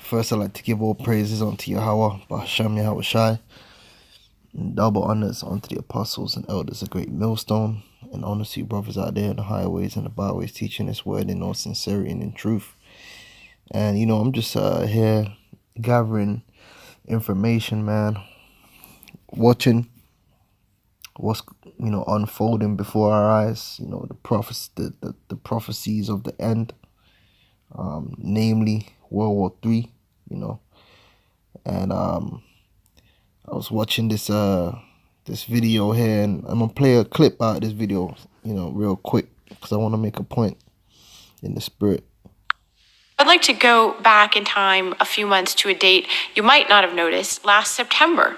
First, I'd like to give all praises unto Yahweh, Bahasham Yahweh Shai, and double honors unto the apostles and elders of GreatMillStone, and honors to you brothers out there in the highways and the byways, teaching this word in all sincerity and in truth. And, I'm just here gathering information, man, watching what's, unfolding before our eyes, the prophecies of the end, namely World War III, and I was watching this video here, and I'm gonna play a clip out of this video, real quick, because I want to make a point in the spirit. I'd like to go back in time a few months to a date you might not have noticed, last September,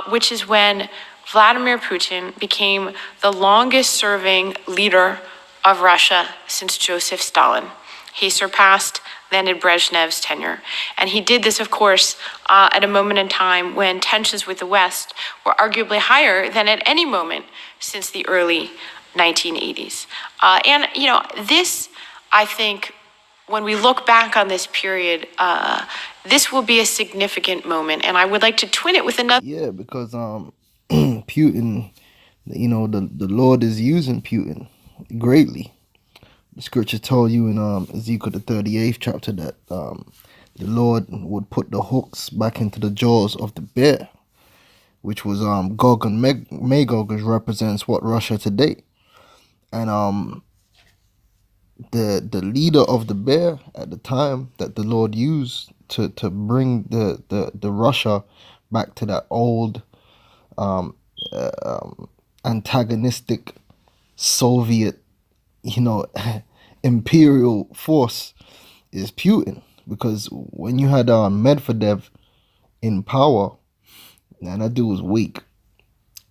which is when Vladimir Putin became the longest serving leader of Russia since Joseph Stalin. He surpassed Leonid Brezhnev's tenure. And he did this, of course, at a moment in time when tensions with the West were arguably higher than at any moment since the early 1980s. This, I think, when we look back on this period, this will be a significant moment. And I would like to twin it with another. Yeah, because Putin, the Lord is using Putin greatly. The scripture told you in Ezekiel the 38th chapter that the Lord would put the hooks back into the jaws of the bear, which was Gog and Magog, which represents what Russia today. And the leader of the bear at the time that the Lord used to bring the Russia back to that old antagonistic Soviet imperial force is Putin. Because when you had Medvedev in power, and that dude was weak.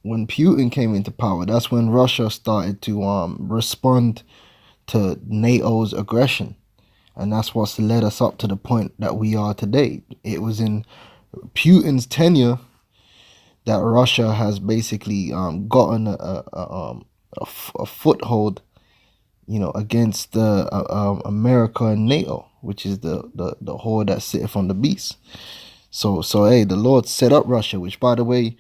When Putin came into power, that's when Russia started to respond to NATO's aggression, and that's what's led us up to the point that we are today. It was in Putin's tenure that Russia has basically gotten a foothold, against America and NATO, which is the whore that sitteth on the beast. So hey, the Lord set up Russia, which, by the way,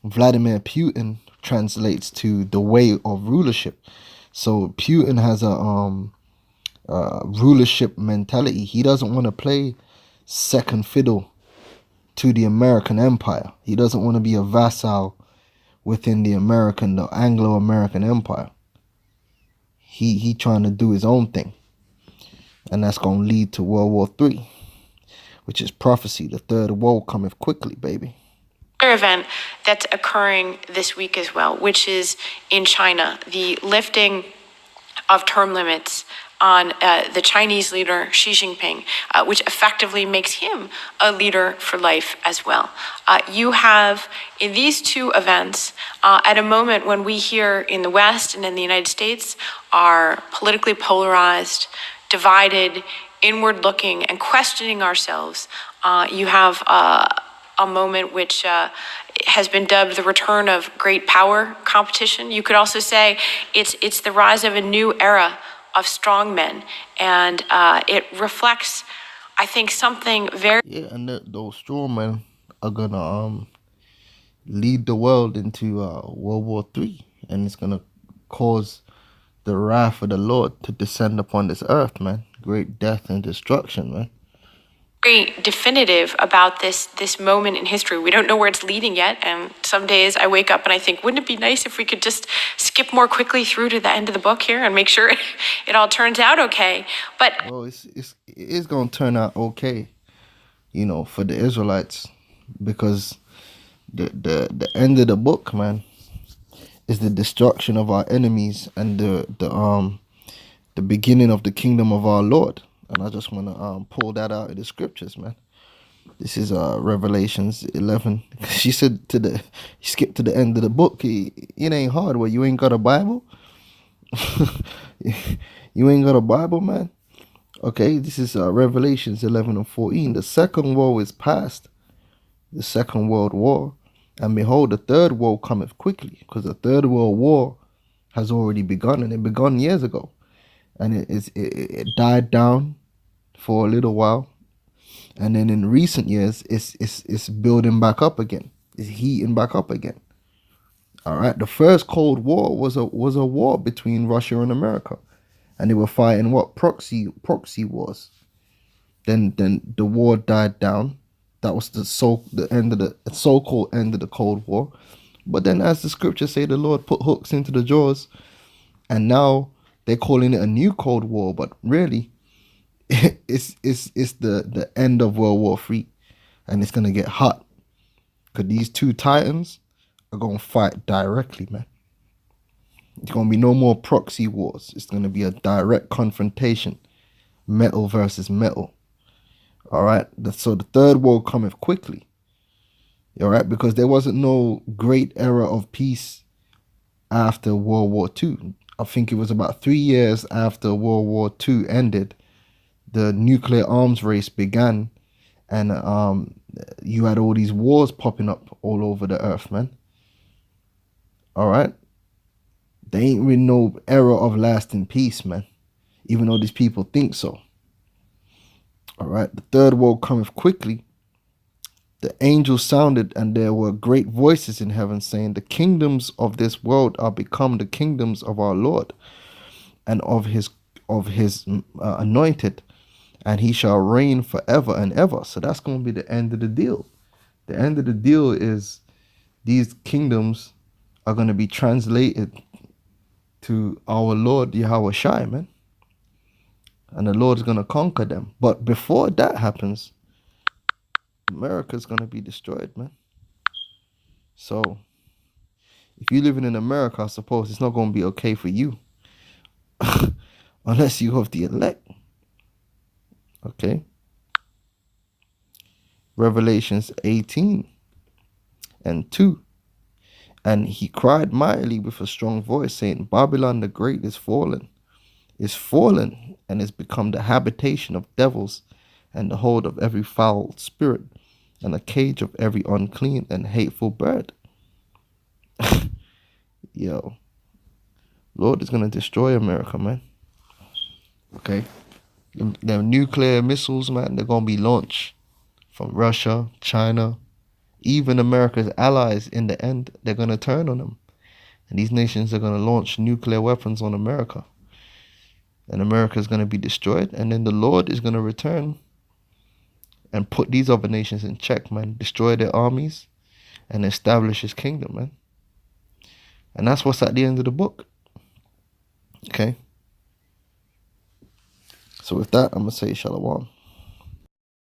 Vladimir Putin translates to the way of rulership. So Putin has a rulership mentality. He doesn't want to play second fiddle to the American empire. He doesn't want to be a vassal within the Anglo-American empire. He trying to do his own thing. And that's going to lead to World War III, which is prophecy. The third woe cometh quickly, baby. Another event that's occurring this week as well, which is in China, the lifting of term limits on the Chinese leader Xi Jinping, which effectively makes him a leader for life as well. You have, in these two events, at a moment when we here in the West and in the United States are politically polarized, divided, inward-looking, and questioning ourselves, you have a moment which has been dubbed the return of great power competition. You could also say it's the rise of a new era of strong men, and it reflects, I think, something very... Yeah, and those strong men are gonna lead the world into World War III, and it's gonna cause the wrath of the Lord to descend upon this earth, man. Great death and destruction, man. Very definitive about this moment in history. We don't know where it's leading yet, and some days I wake up and I think, wouldn't it be nice if we could just skip more quickly through to the end of the book here and make sure it all turns out okay? But well, it is gonna turn out okay, for the Israelites, because the end of the book, man, is the destruction of our enemies and the beginning of the kingdom of our Lord. And I just want to pull that out of the scriptures, man. This is Revelations 11. She said skip to the end of the book. It ain't hard. Well, you ain't got a Bible? You ain't got a Bible, man? Okay, this is Revelations 11 and 14. The second woe is past, the second world war. And behold, the third woe cometh quickly, because the third world war has already begun, and it begun years ago. And it died down for a little while, And then in recent years, it's building back up again. It's heating back up again. All right. The first Cold War was a war between Russia and America, and they were fighting what proxy wars. Then the war died down. That was the so-called end of the Cold War. But then, as the scriptures say, the Lord put hooks into the jaws, and now they're calling it a new Cold War. But really, it's the end of World War III, and it's gonna get hot because these two titans are gonna fight directly, man. It's gonna be no more proxy wars. It's gonna be a direct confrontation, metal versus metal. All right. So the third war cometh quickly. All right, because there wasn't no great era of peace after World War II. I think it was about 3 years after World War II ended, the nuclear arms race began, and you had all these wars popping up all over the earth, man. All right, there ain't really no era of lasting peace, man, even though these people think so. All right, the third war cometh quickly. The angels sounded, and there were great voices in heaven saying, the kingdoms of this world are become the kingdoms of our Lord and of his anointed, and he shall reign forever and ever. So that's going to be the end of the deal. The end of the deal is these kingdoms are going to be translated to our Lord Yahweh Shai, man. And the Lord is going to conquer them. But before that happens, America's going to be destroyed, man. So if you're living in America, I suppose it's not going to be okay for you. Unless you have the elect. Okay. Revelations 18:2. And he cried mightily with a strong voice, saying, Babylon the Great is fallen, and is become the habitation of devils, and the hold of every foul spirit, and a cage of every unclean and hateful bird. Yo, Lord is going to destroy America, man. Okay. The nuclear missiles, man, they're going to be launched from Russia, China, even America's allies. In the end, they're going to turn on them. And these nations are going to launch nuclear weapons on America. And America is going to be destroyed. And then the Lord is going to return and put these other nations in check, man. Destroy their armies and establish his kingdom, man. And that's what's at the end of the book. Okay. So with that, I'm going to say shalom.